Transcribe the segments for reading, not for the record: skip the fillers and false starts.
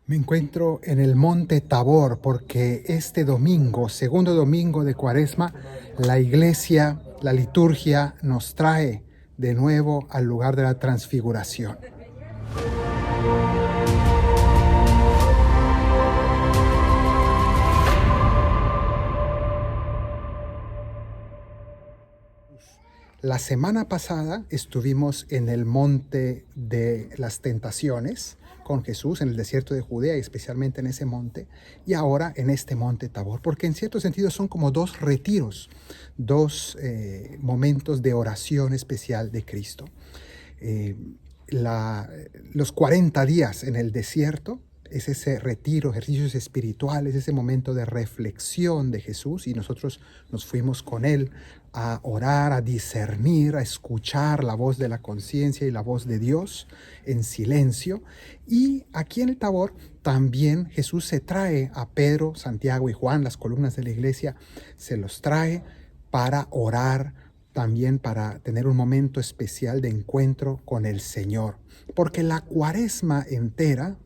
Me encuentro en el monte Tabor porque este domingo, segundo domingo de Cuaresma, la iglesia, la liturgia nos trae de nuevo al lugar de la transfiguración. La semana pasada estuvimos en el monte de las tentaciones con Jesús en el desierto de Judea y especialmente en ese monte, y ahora en este monte Tabor, porque en cierto sentido son como dos retiros, dos momentos de oración especial de Cristo. Eh, los 40 días en el desierto es ese retiro, ejercicios espirituales, ese momento de reflexión de Jesús, y nosotros nos fuimos con Él a orar, a discernir, a escuchar la voz de la conciencia y la voz de Dios en silencio. Y aquí en el Tabor también Jesús se trae a Pedro, Santiago y Juan, las columnas de la iglesia, se los trae para orar, también para tener un momento especial de encuentro con el Señor. Porque la Cuaresma entera,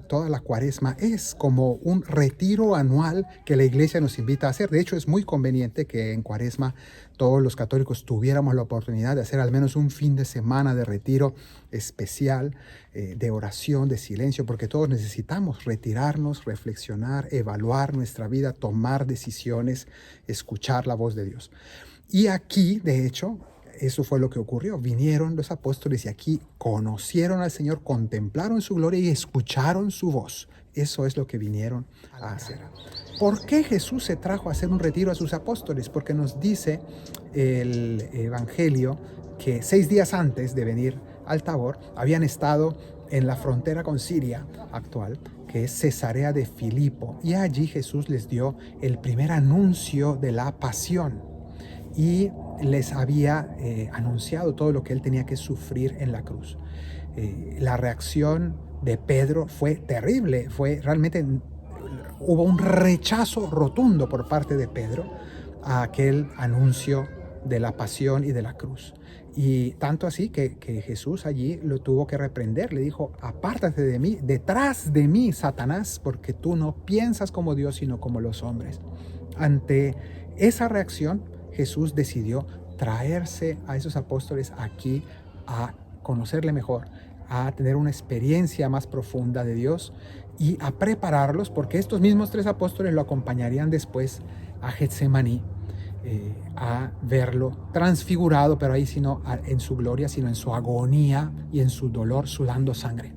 toda la Cuaresma, es como un retiro anual que la iglesia nos invita a hacer. De hecho, es muy conveniente que en Cuaresma todos los católicos tuviéramos la oportunidad de hacer al menos un fin de semana de retiro especial, de oración, de silencio, porque todos necesitamos retirarnos, reflexionar, evaluar nuestra vida, tomar decisiones, escuchar la voz de Dios. Y aquí, de hecho, eso fue lo que ocurrió. Vinieron los apóstoles y aquí conocieron al Señor, contemplaron su gloria y escucharon su voz. Eso es lo que vinieron a hacer. ¿Por qué Jesús se trajo a hacer un retiro a sus apóstoles? Porque nos dice el Evangelio que 6 días antes de venir al Tabor habían estado en la frontera con Siria actual, que es Cesarea de Filipo, y allí Jesús les dio el primer anuncio de la pasión y les había anunciado todo lo que él tenía que sufrir en la cruz. La reacción de Pedro fue terrible, hubo un rechazo rotundo por parte de Pedro a aquel anuncio de la pasión y de la cruz. Y tanto así que Jesús allí lo tuvo que reprender. Le dijo: apártate de mí, detrás de mí, Satanás, porque tú no piensas como Dios, sino como los hombres. Ante esa reacción, Jesús decidió traerse a esos apóstoles aquí a conocerle mejor, a tener una experiencia más profunda de Dios y a prepararlos, porque estos mismos 3 apóstoles lo acompañarían después a Getsemaní, a verlo transfigurado, pero ahí sino en su gloria, sino en su agonía y en su dolor, sudando sangre.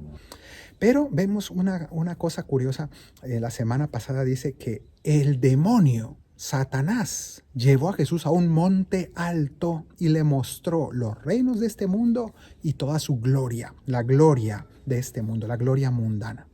Pero vemos una cosa curiosa. La semana pasada dice que el demonio, Satanás, llevó a Jesús a un monte alto y le mostró los reinos de este mundo y toda su gloria, la gloria de este mundo, la gloria mundana.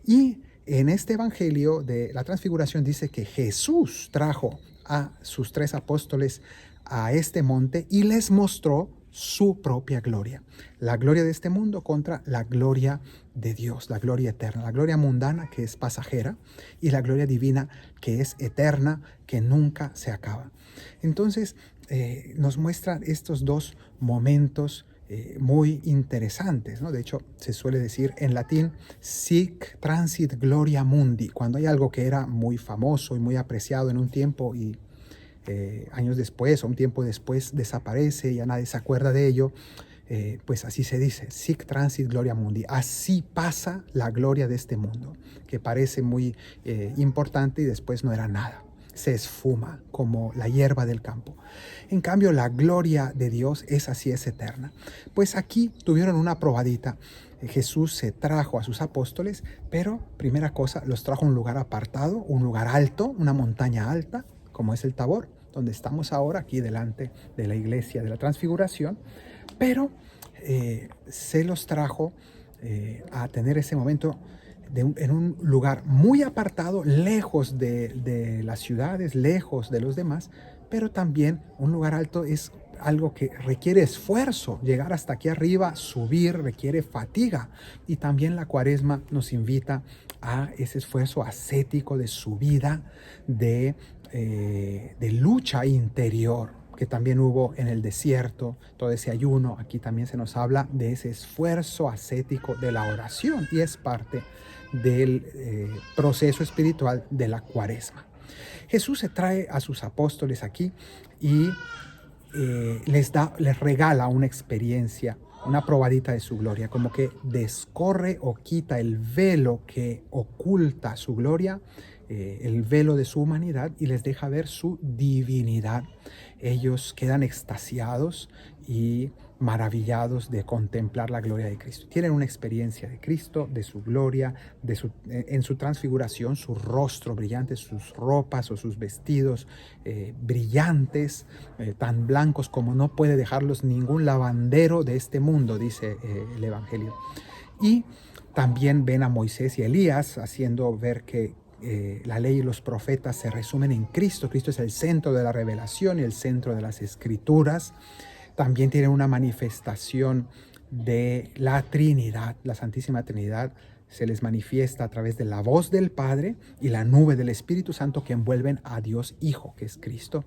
Y en este evangelio de la transfiguración dice que Jesús trajo a sus 3 apóstoles a este monte y les mostró su propia gloria. La gloria de este mundo contra la gloria de Dios, la gloria eterna, la gloria mundana que es pasajera y la gloria divina que es eterna, que nunca se acaba. Entonces nos muestran estos dos momentos muy interesantes, ¿no? De hecho, se suele decir en latín sic transit gloria mundi, cuando hay algo que era muy famoso y muy apreciado en un tiempo y años después o un tiempo después desaparece, ya nadie se acuerda de ello, pues así se dice, sic transit gloria mundi, así pasa la gloria de este mundo, que parece muy importante y después no era nada, se esfuma como la hierba del campo. En cambio, la gloria de Dios es así, es eterna. Pues aquí tuvieron una probadita. Jesús se trajo a sus apóstoles, pero primera cosa, los trajo a un lugar apartado, un lugar alto, una montaña alta, como es el Tabor, donde estamos ahora, aquí delante de la iglesia de la Transfiguración, pero se los trajo a tener ese momento en un lugar muy apartado, lejos de las ciudades, lejos de los demás, pero también un lugar alto es algo que requiere esfuerzo. Llegar hasta aquí arriba, subir, requiere fatiga. Y también la Cuaresma nos invita a ese esfuerzo ascético de subida, de lucha interior, que también hubo en el desierto, todo ese ayuno. Aquí también se nos habla de ese esfuerzo ascético de la oración y es parte del proceso espiritual de la Cuaresma. Jesús se trae a sus apóstoles aquí y les regala una experiencia, una probadita de su gloria, como que descorre o quita el velo que oculta su gloria, el velo de su humanidad, y les deja ver su divinidad. Ellos quedan extasiados y maravillados de contemplar la gloria de Cristo. Tienen una experiencia de Cristo, de su gloria, en su transfiguración, su rostro brillante, sus ropas o sus vestidos brillantes, tan blancos como no puede dejarlos ningún lavandero de este mundo, dice el Evangelio. Y también ven a Moisés y Elías haciendo ver que la ley y los profetas se resumen en Cristo. Cristo es el centro de la revelación y el centro de las Escrituras. También tienen una manifestación de la Trinidad, la Santísima Trinidad. Se les manifiesta a través de la voz del Padre y la nube del Espíritu Santo que envuelven a Dios Hijo, que es Cristo.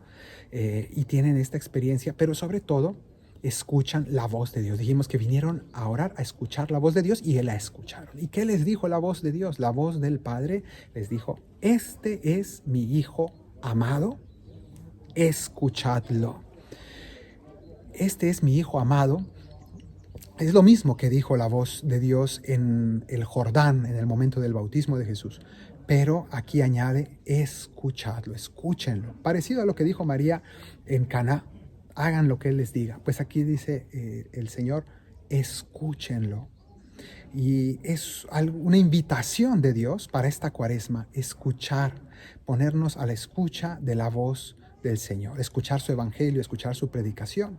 Y tienen esta experiencia, pero sobre todo escuchan la voz de Dios. Dijimos que vinieron a orar, a escuchar la voz de Dios, y la escucharon. ¿Y qué les dijo la voz de Dios? La voz del Padre les dijo: este es mi Hijo amado, escuchadlo. Este es mi Hijo amado. Es lo mismo que dijo la voz de Dios en el Jordán, en el momento del bautismo de Jesús. Pero aquí añade: escuchadlo, escúchenlo. Parecido a lo que dijo María en Caná: hagan lo que Él les diga. Pues aquí dice el Señor: escúchenlo. Y es una invitación de Dios para esta Cuaresma: escuchar, ponernos a la escucha de la voz del Señor, escuchar su evangelio, escuchar su predicación.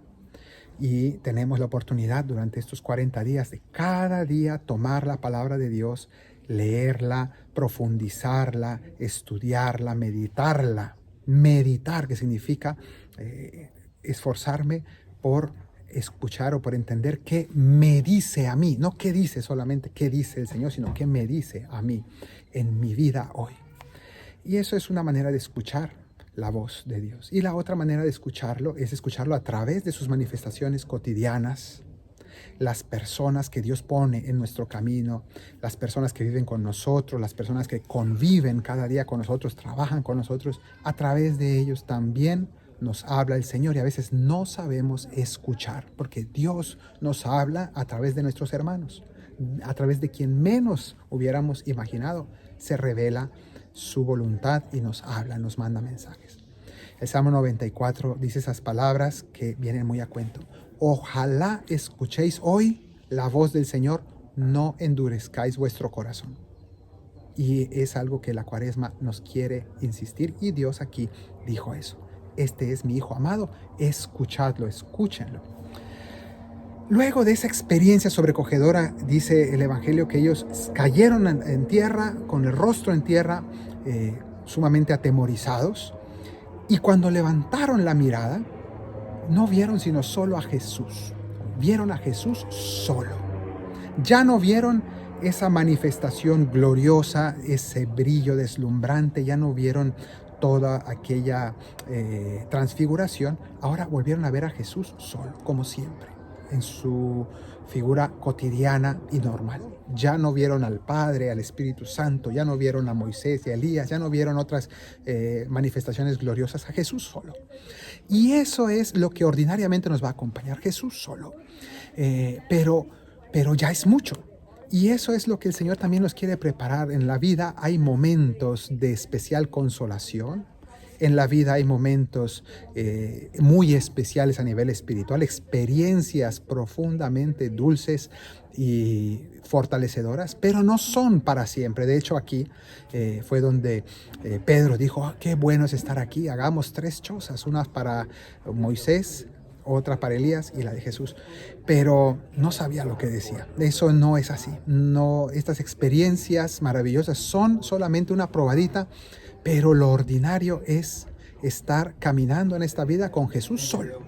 Y tenemos la oportunidad durante estos 40 días de cada día tomar la palabra de Dios, leerla, profundizarla, estudiarla, meditarla. Meditar, que significa esforzarme por escuchar o por entender qué me dice a mí. No qué dice solamente, qué dice el Señor, sino qué me dice a mí en mi vida hoy. Y eso es una manera de escuchar la voz de Dios. Y la otra manera de escucharlo es escucharlo a través de sus manifestaciones cotidianas, las personas que Dios pone en nuestro camino, las personas que viven con nosotros, las personas que conviven cada día con nosotros, trabajan con nosotros. A través de ellos también nos habla el Señor, y a veces no sabemos escuchar, porque Dios nos habla a través de nuestros hermanos, a través de quien menos hubiéramos imaginado. Se revela su voluntad y nos habla, nos manda mensajes. El Salmo 94 dice esas palabras que vienen muy a cuento: ojalá escuchéis hoy la voz del Señor, no endurezcáis vuestro corazón. Y es algo que la Cuaresma nos quiere insistir, y Dios aquí dijo eso: este es mi Hijo amado, escuchadlo, escúchenlo. Luego de esa experiencia sobrecogedora, dice el Evangelio que ellos cayeron en tierra, con el rostro en tierra, sumamente atemorizados. Y cuando levantaron la mirada, no vieron sino solo a Jesús. Vieron a Jesús solo. Ya no vieron esa manifestación gloriosa, ese brillo deslumbrante. Ya no vieron toda aquella transfiguración. Ahora volvieron a ver a Jesús solo, como siempre, en su figura cotidiana y normal. Ya no vieron al Padre, al Espíritu Santo, ya no vieron a Moisés y a Elías, ya no vieron otras manifestaciones gloriosas, a Jesús solo. Y eso es lo que ordinariamente nos va a acompañar, Jesús solo. Pero ya es mucho. Y eso es lo que el Señor también nos quiere preparar. En la vida hay momentos de especial consolación. En la vida hay momentos muy especiales a nivel espiritual, experiencias profundamente dulces y fortalecedoras, pero no son para siempre. De hecho, aquí fue donde Pedro dijo: qué bueno es estar aquí, hagamos 3 chozas, una para Moisés, otra para Elías y la de Jesús. Pero no sabía lo que decía. Eso no es así. No, estas experiencias maravillosas son solamente una probadita, pero lo ordinario es estar caminando en esta vida con Jesús solo,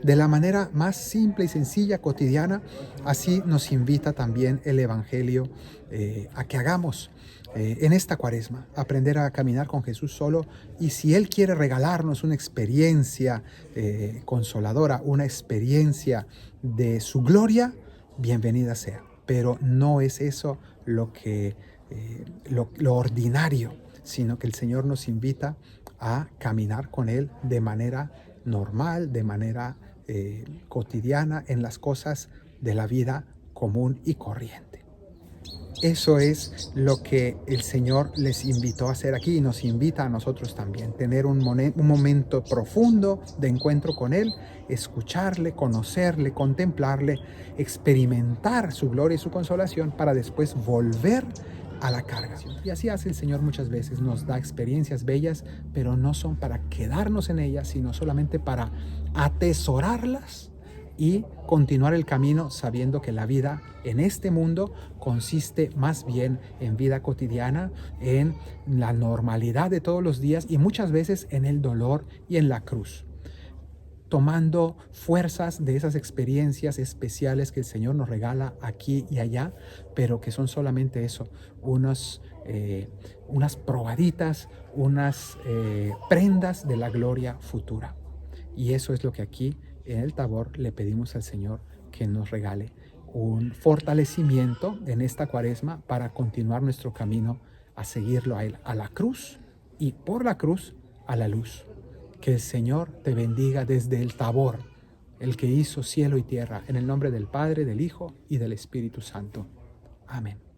de la manera más simple y sencilla, cotidiana. Así nos invita también el Evangelio a que hagamos en esta Cuaresma, aprender a caminar con Jesús solo. Y si Él quiere regalarnos una experiencia consoladora, una experiencia de su gloria, bienvenida sea. Pero no es eso lo que lo ordinario, sino que el Señor nos invita a caminar con Él de manera normal, de manera cotidiana, en las cosas de la vida común y corriente. Eso es lo que el Señor les invitó a hacer aquí y nos invita a nosotros también. Tener un momento profundo de encuentro con Él, escucharle, conocerle, contemplarle, experimentar su gloria y su consolación para después volver a la carga. Y así hace el Señor muchas veces. Nos da experiencias bellas, pero no son para quedarnos en ellas, sino solamente para atesorarlas y continuar el camino sabiendo que la vida en este mundo consiste más bien en vida cotidiana, en la normalidad de todos los días y muchas veces en el dolor y en la cruz, tomando fuerzas de esas experiencias especiales que el Señor nos regala aquí y allá, pero que son solamente eso, unas probaditas, unas prendas de la gloria futura. Y eso es lo que aquí en el Tabor le pedimos al Señor que nos regale un fortalecimiento en esta Cuaresma para continuar nuestro camino a seguirlo a Él, a la cruz y por la cruz a la luz. Que el Señor te bendiga desde el Tabor, el que hizo cielo y tierra, en el nombre del Padre, del Hijo y del Espíritu Santo. Amén.